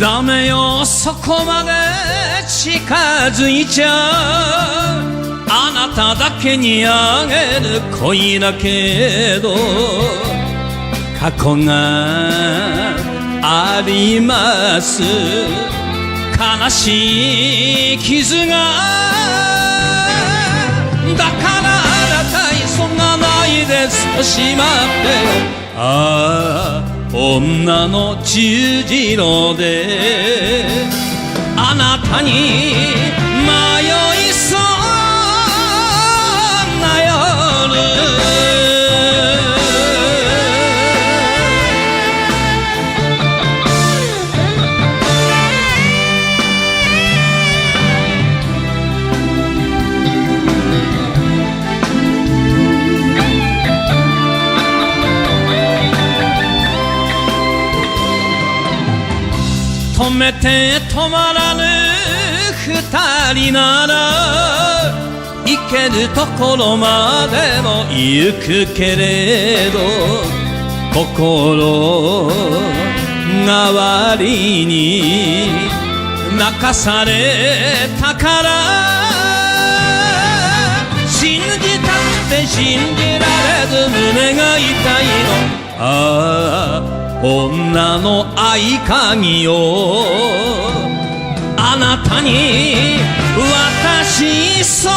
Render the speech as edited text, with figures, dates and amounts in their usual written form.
ダメよそこまで近づいちゃう、あなただけにあげる恋だけど過去があります、悲しい傷が。だからあなた急がないで少し待って、ああ女の十字路であなたに迷いそうな夜、止めて止まらぬ二人なら行けるところまでも行くけれど、心代わりに泣かされたから、信じたくて信じられず胸が痛いの、ああ女の合鍵よ、あなたに渡しそう